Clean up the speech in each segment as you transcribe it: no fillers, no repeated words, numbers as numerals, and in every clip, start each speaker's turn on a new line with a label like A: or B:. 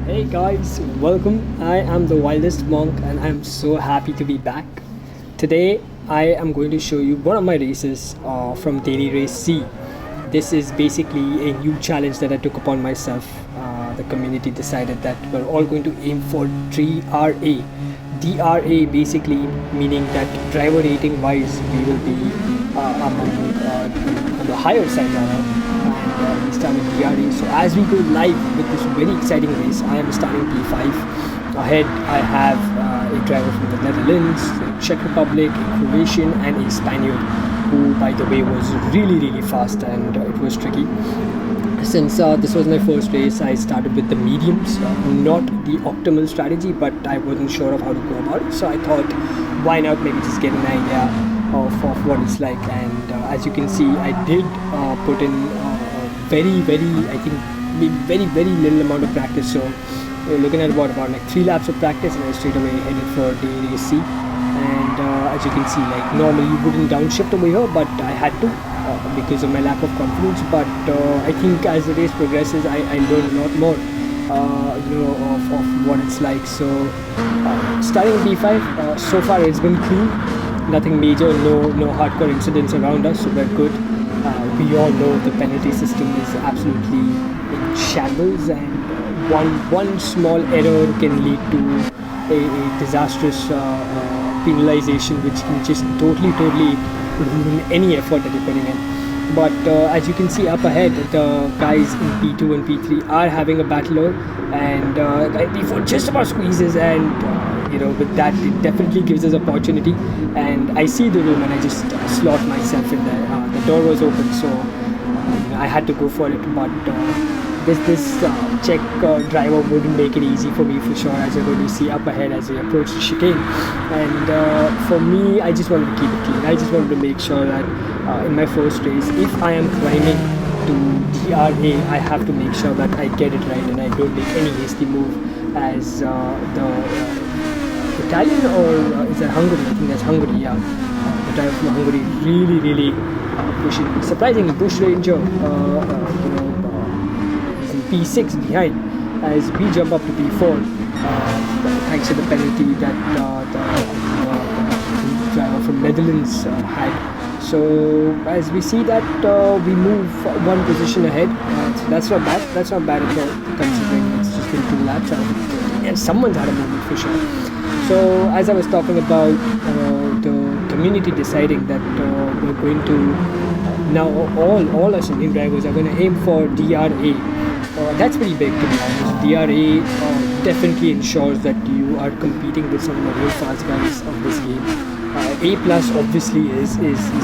A: Hey guys, welcome. I am the wildest monk and I'm so happy to be back. Today I am going to show you one of my races from Daily Race C. This is basically a new challenge that I took upon myself. The community decided that we're all going to aim for DRA. DRA basically meaning that driver rating wise we will be on the higher side rather, and we started DRA. So as we go live with this very exciting race, I am starting P5. Ahead I have a driver from the Netherlands, the Czech Republic, a Croatian and a Spaniard who by the way was really fast, and it was tricky. Since this was my first race, I started with the mediums, not the optimal strategy, but I wasn't sure of how to go about it. So I thought, why not maybe just get an idea of what it's like. And as you can see, I did put in I think very little amount of practice. So we're looking at about like 3 laps of practice, and I straight away headed for the race C. And as you can see, like normally you wouldn't downshift over here, but I had to because of my lack of confidence. But I think as the race progresses, I learned a lot more of what it's like. So starting B5, so far it's been clean, nothing major, no hardcore incidents around us, so we're good. We all know the penalty system is absolutely in shambles, and one small error can lead to a disastrous penalization, which can just totally ruin any effort that you're putting in. But as you can see up ahead, the guys in P2 and P3 are having a battle, and P4 just about squeezes, and with that it definitely gives us opportunity. And I see the room and I just slot myself in there. The door was open, so I had to go for it. But this Czech driver wouldn't make it easy for me for sure, as you're going to see up ahead as we approach the chicane. And for me, I just wanted to keep it clean. I just wanted to make sure that in my first race, if I am climbing to DRA, I have to make sure that I get it right and I don't make any hasty move, as the Italian, or is that Hungary? I think that's Hungary, yeah. The driver from Hungary really pushing, surprisingly bush ranger, P6 behind as we jump up to P4, thanks to the penalty that the driver from Netherlands had. So as we see that we move one position ahead, so that's not bad at all, considering it's just been 2 laps, and someone's had a moment for sure. So as I was talking about the community deciding that we're going to now all us Indian drivers are going to aim for DRA. That's pretty big, to be honest. DRA definitely ensures that you are competing with some of the real fast guys of this game. A plus obviously is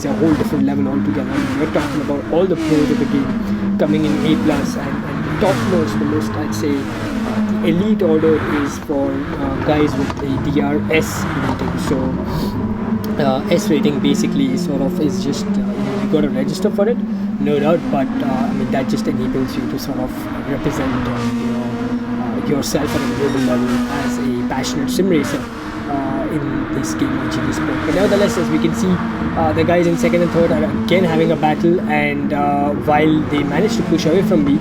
A: a whole different level altogether. I mean, we're talking about all the pros of the game coming in A plus, and the topmost, the most I'd say, the elite order is for guys with a DRS rating. So S rating basically is just you got to register for it, no doubt, but I mean that just enables you to sort of represent yourself at a global level as a passionate sim racer in this game of GD Sport. But nevertheless, as we can see, the guys in second and third are again having a battle, and while they manage to push away from me,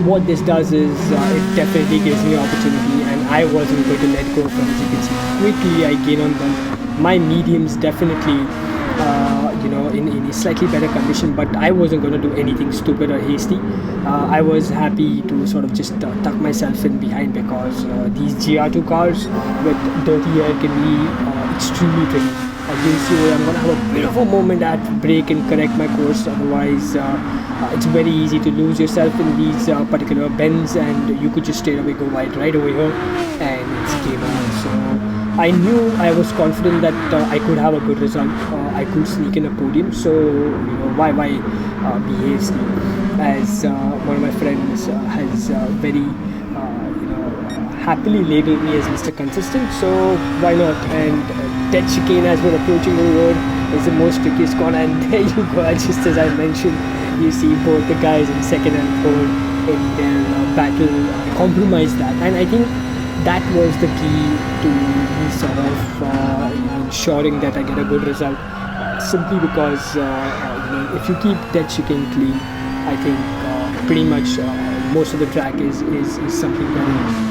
A: what this does is it definitely gives me opportunity, and I wasn't going to let go of them. As you can see, quickly I gain on them. My mediums definitely in a slightly better condition, but I wasn't going to do anything stupid or hasty. I was happy to sort of just tuck myself in behind, because these GR2 cars with dirty air can be extremely tricky. As you see, I'm going to have a bit of a moment at brake and correct my course, otherwise it's very easy to lose yourself in these particular bends, and you could just straight away go wide right over here and it's game on. So I knew, I was confident that I could have a good result. I could sneak in a podium, so why be hasty? As one of my friends has very happily labeled me as Mr. Consistent, so why not? And dead chicane as we're approaching the road is the most trickiest corner, and there you go. Just as I mentioned, you see both the guys in second and third in their battle compromise that, and I think that was the key to me sort of ensuring that I get a good result. Simply because if you keep dead chicane clean, I think pretty much most of the track is something very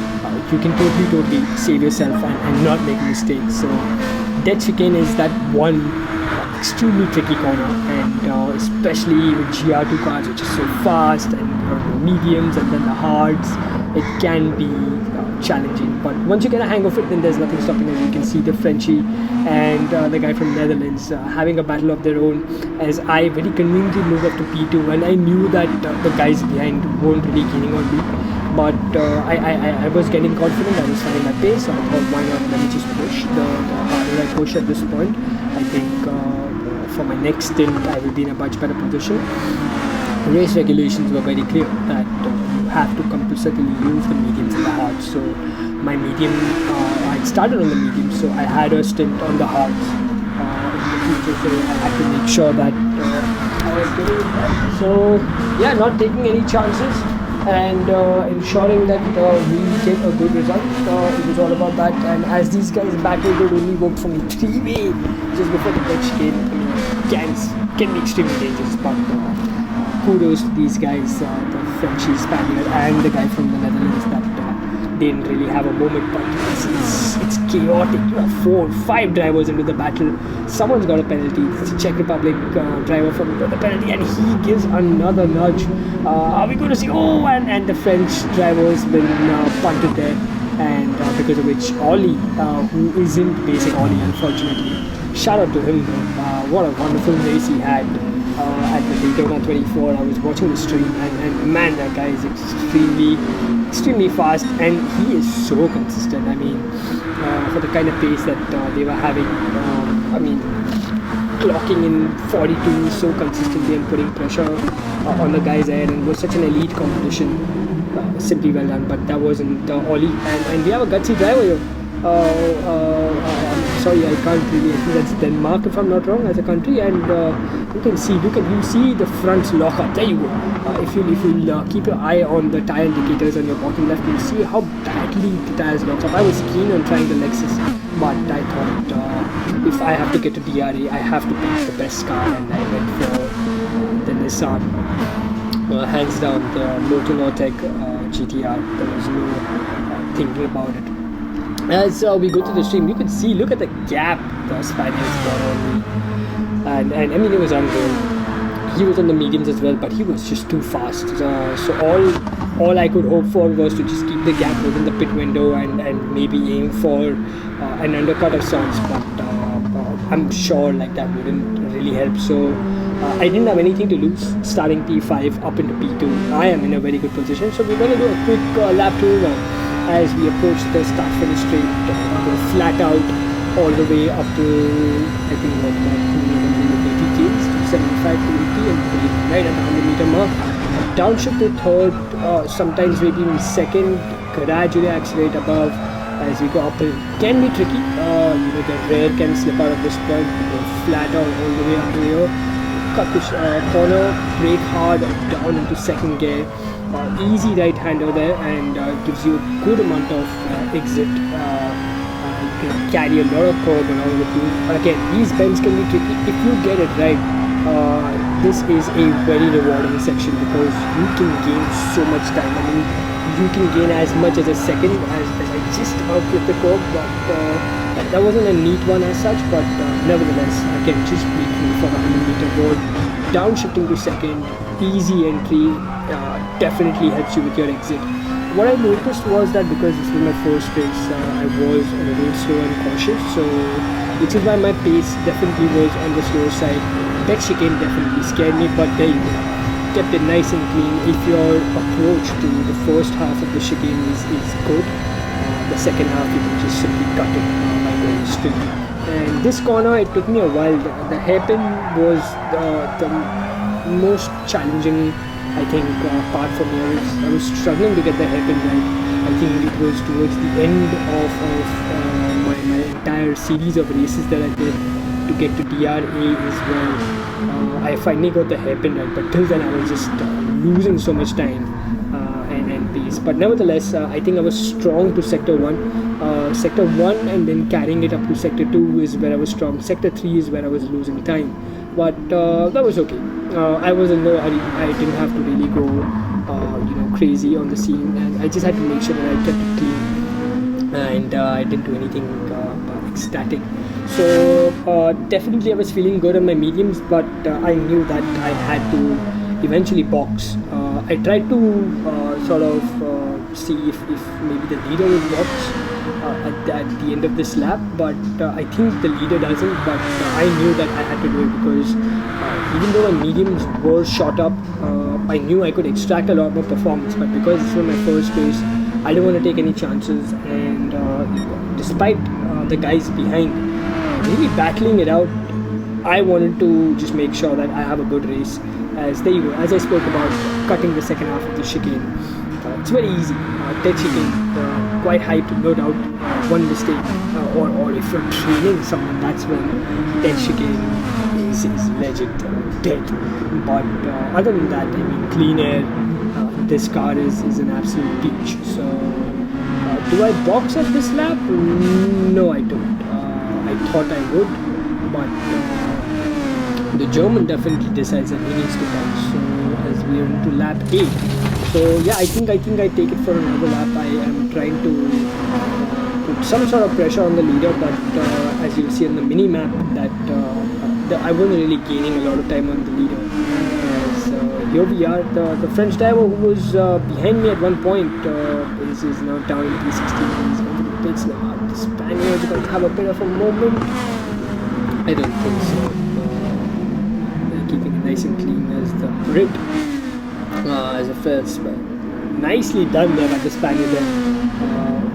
A: you can totally save yourself and not make mistakes. So dead chicane is that one extremely tricky corner, and especially with GR2 cars which is so fast, and mediums and then the hards, it can be challenging. But once you get a hang of it, then there's nothing stopping it. You can see the Frenchie and the guy from Netherlands having a battle of their own, as I very conveniently moved up to P2, and I knew that the guys behind weren't really gaining on me. But I was getting confident, I was finding my pace, so I thought, why not, let me just push. The harder I push at this point, I think for my next stint I will be in a much better position. Race regulations were very clear that you have to compulsorily use the mediums and the hards. So my medium, I started on the medium, so I had a stint on the hards in the future, so I had to make sure that I was getting it right. So yeah, not taking any chances and ensuring that we get a good result. It was all about that, and as these guys battled, it only worked for me three-way just before the pitch came. I mean, can be extremely dangerous, but kudos to these guys, the Frenchie, Spaniard, and the guy from the Netherlands, that didn't really have a moment. But it's chaotic. You have 4, 5 drivers into the battle. Someone's got a penalty. It's a Czech Republic driver from the penalty, and he gives another nudge. Are we going to see? Oh, and the French driver's been punted there, and because of which Ollie, who isn't basing Ollie, unfortunately. Shout out to him though. What a wonderful race he had at the Daytona 24. I was watching the stream, and man, that guy is extremely fast, and he is so consistent. I mean, for the kind of pace that they were having, I mean, clocking in 42 so consistently and putting pressure on the guy's head, and it was such an elite competition. Simply well done. But that wasn't Ollie, and we have a gutsy driver here. I'm sorry, I can't really. I think that's Denmark, if I'm not wrong, as a country. And you can see, you see the fronts lock up. There you go. If you keep your eye on the tire indicators on your bottom left, you'll see how badly the tires lock up. I was keen on trying the Lexus, but I thought if I have to get to DRA, I have to pick the best car, and I went for the Nissan. Hands down, the Moto Nortec GTR. There was no thinking about it. As we go to the stream, you can see, look at the gap the Spaniards got on me. And I mean, it was unreal. He was on the mediums as well, but he was just too fast. So all I could hope for was to just keep the gap within the pit window and maybe aim for an undercut of sorts. But I'm sure like that wouldn't really help. So I didn't have anything to lose. Starting P5 up into P2, I am in a very good position. So we're going to do a quick lap tour now. As we approach the start finish straight, flat out all the way up to, I think, what, 80 Ks, to 75 to 80, and right at the 100 meter mark. Downshift to third, sometimes maybe in second, gradually accelerate above as we go uphill. Can be tricky, the rear can slip out at this point, go flat out all the way up to here. Cut the corner, brake hard, down into second gear. Easy right-hander there, and gives you a good amount of exit. You can carry a lot of curb along with you. Again, these bends can be tricky. If you get it right, this is a very rewarding section because you can gain so much time. I mean, you can gain as much as a second as I just about clipped the curb, but that wasn't a neat one as such. But nevertheless, again, just breaking for the 100 meter board, downshifting to second, easy entry. Definitely helps you with your exit. What I noticed was that because this was my first race, I was a little slow and cautious, so which is why my pace definitely was on the slower side. That chicane definitely scared me, but there you go. Kept it nice and clean. If your approach to the first half of the chicane is good, the second half you can just simply cut it by going straight. And this corner, it took me a while. The hairpin was the most challenging, I think, part for me. I was struggling to get the hairpin right. I think it was towards the end of my entire series of races that I did to get to DRA as well. I finally got the hairpin right, but till then I was just losing so much time and pace. But nevertheless, I think I was strong to sector 1. Sector 1 and then carrying it up to sector 2 is where I was strong. Sector 3 is where I was losing time. But that was okay. I was in no hurry. I didn't have to really go crazy on the scene, and I just had to make sure that I kept it clean. I didn't do anything ecstatic. So definitely I was feeling good on my mediums, but I knew that I had to eventually box. I tried to see if maybe the leader would box at the end of this lap, but I think the leader doesn't. But I knew that I had to do it because even though my mediums were shot up, I knew I could extract a lot more performance. But because this was my first race, I didn't want to take any chances. And despite the guys behind really battling it out, I wanted to just make sure that I have a good race. As there you go, as I spoke about cutting the second half of the chicane. It's very easy. Dead chicane, quite hyped, no doubt. One mistake, or if you're training someone, that's when dead chicane is legit dead. But other than that, I mean, clean air. This car is an absolute peach. So, do I box at this lap? No, I don't. I thought I would, but the German definitely decides that he needs to box. So, as we are into lap 8. So yeah, I think I take it for another lap. I am trying to put some sort of pressure on the leader, but as you'll see on the mini map, that I wasn't really gaining a lot of time on the leader. As here we are, the French driver who was behind me at one point is now down in P16. He's going to the pits now. The Spaniards are going to have a bit of a moment. I don't think so. They're keeping it nice and clean as the Brit. As a first, but nicely done there by the Spaniard there.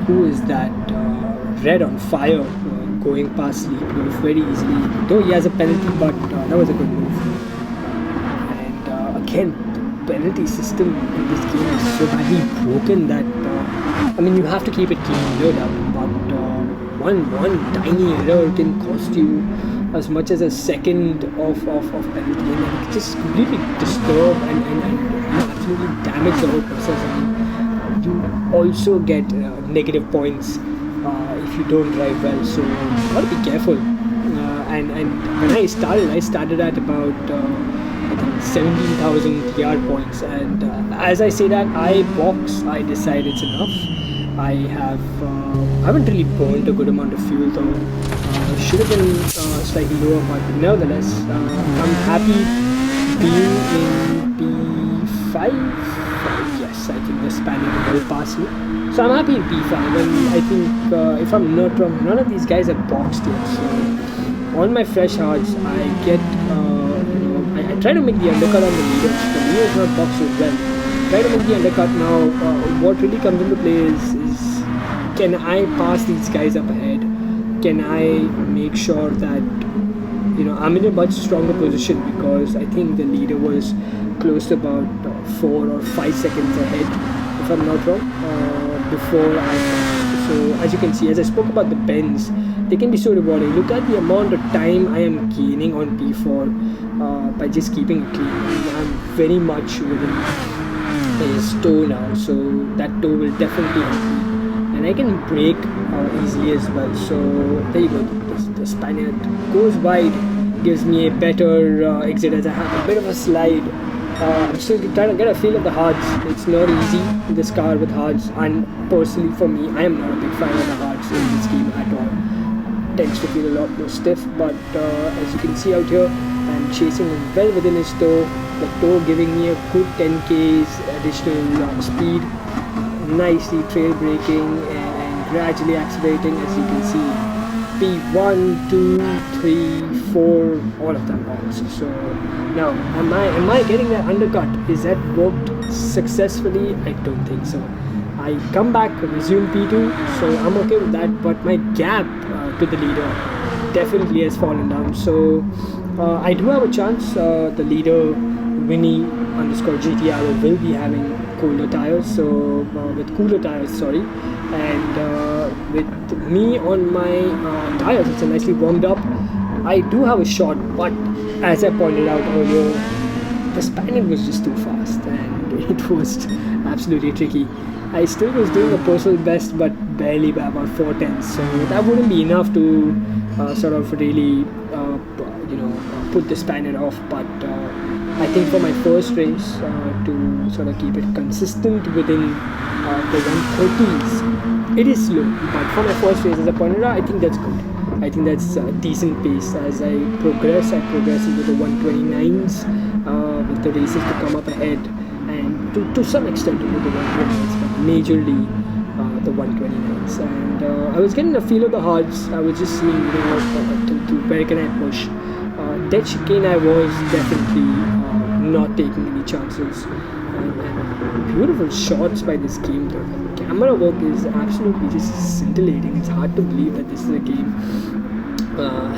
A: Who is that? Red on fire, going past Sleep very easily. Though he has a penalty, but that was a good move. And again, the penalty system in this game is so badly broken that I mean, you have to keep it clean, no doubt. But one tiny error can cost you as much as a second of penalty, and it can just completely disturb and absolutely damage the whole process. I mean, you also get negative points if you don't drive well, so you gotta be careful. And when I started at about I think 17,000 yard points, and as I say that, I decide it's enough. I haven't really burned a good amount of fuel though. Should have been slightly lower, but nevertheless, I'm happy being in P5. Yes, I think the Spaniard will pass me. So I'm happy in P5, and I think if I'm not wrong, none of these guys are boxed yet. So on my fresh hards, I get I try to make the undercut on the leader. The leader is not boxed as well. Try to make the undercut now. What really comes into play is can I pass these guys up ahead? Can I make sure that I'm in a much stronger position, because I think the leader was close to about 4 or 5 seconds ahead, if I'm not wrong, before I passed. So as you can see, as I spoke about the bends, they can be so rewarding. Look at the amount of time I am gaining on P4 by just keeping it clean. I'm very much within his toe now, so that toe will definitely help me. And I can brake easily as well. So there you go. The Spaniard goes wide, gives me a better exit as I have a bit of a slide. I'm still trying to get a feel of the hards. It's not easy, this car with hards, and personally for me, I am not a big fan of the hards in this game at all. Tends to feel a lot more stiff, but as you can see out here, I'm chasing him well within his toe. The toe giving me a good 10 k's additional speed. Nicely trail braking and gradually accelerating, as you can see. P1, 2, 3, 4, all of them also. So now, am I getting that undercut? Is that worked successfully? I don't think so. I come back, resume P2, so I'm okay with that. But my gap to the leader definitely has fallen down. So I do have a chance. The leader, Winnie _GTR, will be having cooler tires. So with cooler tires, sorry. And with me on my tires, it's nicely warmed up. I do have a shot, but as I pointed out earlier, the Spaniard was just too fast, and it was absolutely tricky. I still was doing a personal best, but barely by about 4/10, so that wouldn't be enough to sort of really put the Spaniard off. But I think for my first race, to sort of keep it consistent within the 130s, It is slow, but for my first race, as I pointed out, I think that's good. I think that's a decent pace. As I progress into the 129s with the races to come up ahead, and to some extent into the 120s, but majorly the 129s. And I was getting a feel of the hards. I was just seeing, to where can I push. Dead chicane, I was definitely not taking any chances. And beautiful shots by this game. The camera work is absolutely just scintillating. It's hard to believe that this is a game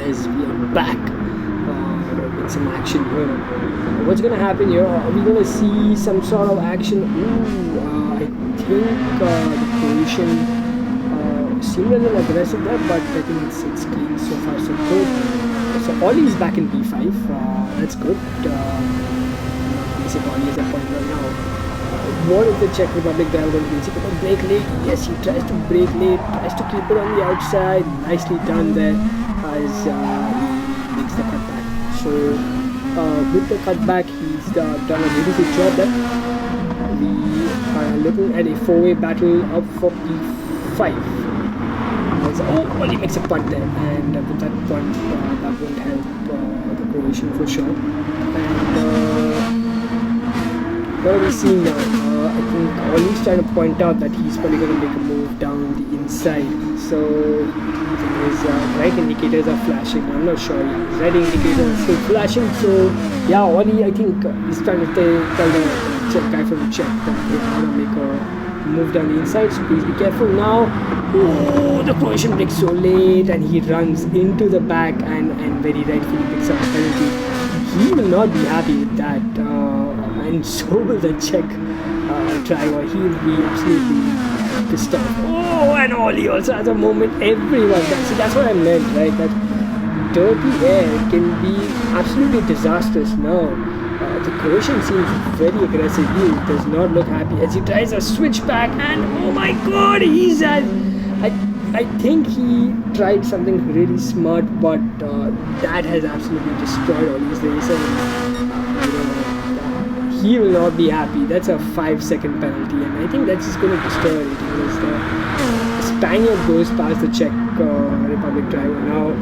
A: as we are back with some action here. What's going to happen here? Are we going to see some sort of action? I think the Croatian seemed a little aggressive there, but I think it's clean so far, so good. So Ollie's back in P5. That's good. Basic Ollie is at point right now. What is the Czech Republic driver going to do? Brake late? Yes, he tries to brake late, tries to keep it on the outside. Nicely done there as he makes the cutback. So with the cutback, he's done a really good job there. We are looking at a four-way battle up for P5. Ollie makes a punt there, and with that punt, that won't help the Croatian for sure. And what are we seeing now? I think Ollie's trying to point out that he's probably going to make a move down the inside. So his right indicators are flashing. I'm not sure. Yeah, his right indicators are still flashing. So yeah, Ollie, I think he's trying to tell the guy from the Czech that they want to make a move down the inside. So please be careful now. Oh, the Croatian brakes so late, and he runs into the back and very rightfully picks up a penalty. He will not be happy with that. And so will the Czech driver. He will be absolutely pissed off. Oh, and Ollie also has a moment. Everyone. See, that's what I meant, right? That dirty air can be absolutely disastrous now. The Croatian seems very aggressive. He does not look happy as he tries a switchback, and oh my god, he's at. I think he tried something really smart, but that has absolutely destroyed Ollie's race. He will not be happy. That's a 5-second penalty, and I think that's just going to destroy everything. The Spaniard goes past the Czech Republic driver. Now,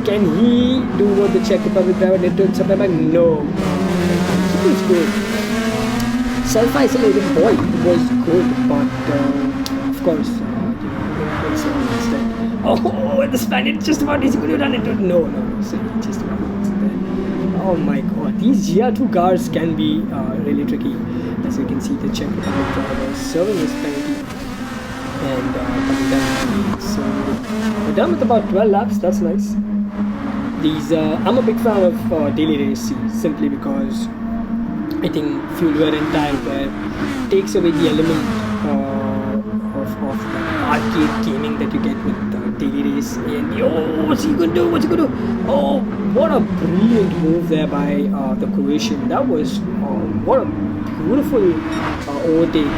A: can he do what the Czech Republic driver did to September? No. He was good. Self-isolated boy was good, but of course, oh, the Spaniard just about is going to run into it. No, sorry, just about there. Oh my god, these GR2 cars can be really tricky. As you can see, the Czech Republic driver serving his penalty and coming down. So we're done with about 12 laps. That's nice. I'm a big fan of daily racing simply because I think fuel wear and tire wear takes away the element of arcade gaming that you get with daily race A and B. Oh, what's he gonna do? Oh, what a brilliant move there by the Croatian. That was what a beautiful overtake.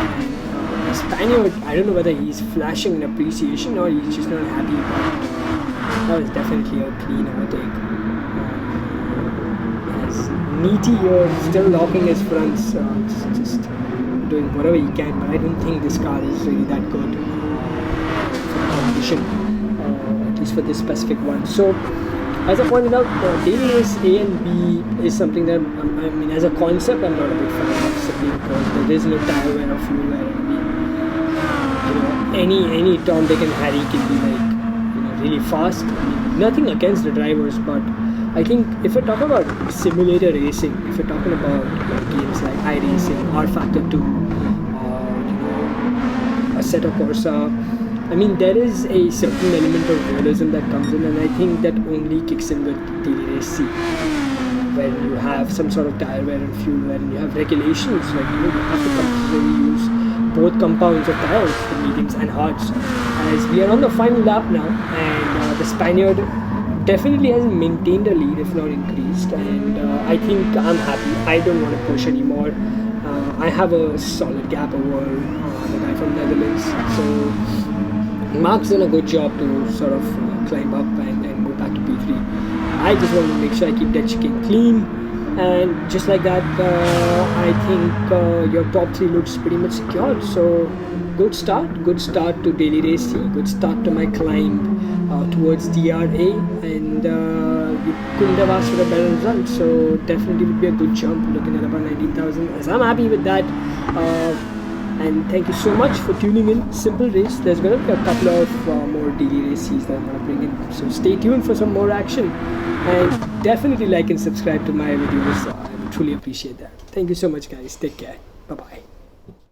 A: The Spaniard, I don't know whether he's flashing in appreciation or he's just not happy, but that was definitely a clean overtake. As Neaty here still locking his fronts, just doing whatever he can, but I don't think this car is really that good for the competition, at least for this specific one. So, as I pointed out, daily race A and B is something that, I mean, as a concept, I'm not a big fan of, simply because there is no tire wear or fuel wear. I mean, any Tom, Dick and Harry can be like, really fast. I mean, nothing against the drivers, but I think if we're talking about simulator racing, if we're talking about games like iRacing, R Factor 2, Assetto Corsa, I mean, there is a certain element of realism that comes in, and I think that only kicks in with daily race C, where you have some sort of tire wear and fuel wear, and you have regulations, like you have to compulsorily use both compounds of tires, the mediums and hards. As we are on the final lap now, and the Spaniard definitely has maintained a lead, if not increased, and I think I'm happy. I don't want to push anymore. I have a solid gap over the guy from Netherlands, so Mark's done a good job to sort of climb up and go back to P3. I just want to make sure I keep that chicken clean, and just like that, I think your top 3 looks pretty much secured. So good start to daily race C, good start to my climb towards DRA, and we couldn't have asked for a better result. So definitely would be a good jump, looking at about 19,000. So I'm happy with that. And thank you so much for tuning in. Simple race. There's going to be a couple of more daily races that I'm going to bring in. So stay tuned for some more action. And definitely like and subscribe to my videos. I would truly appreciate that. Thank you so much, guys. Take care. Bye-bye.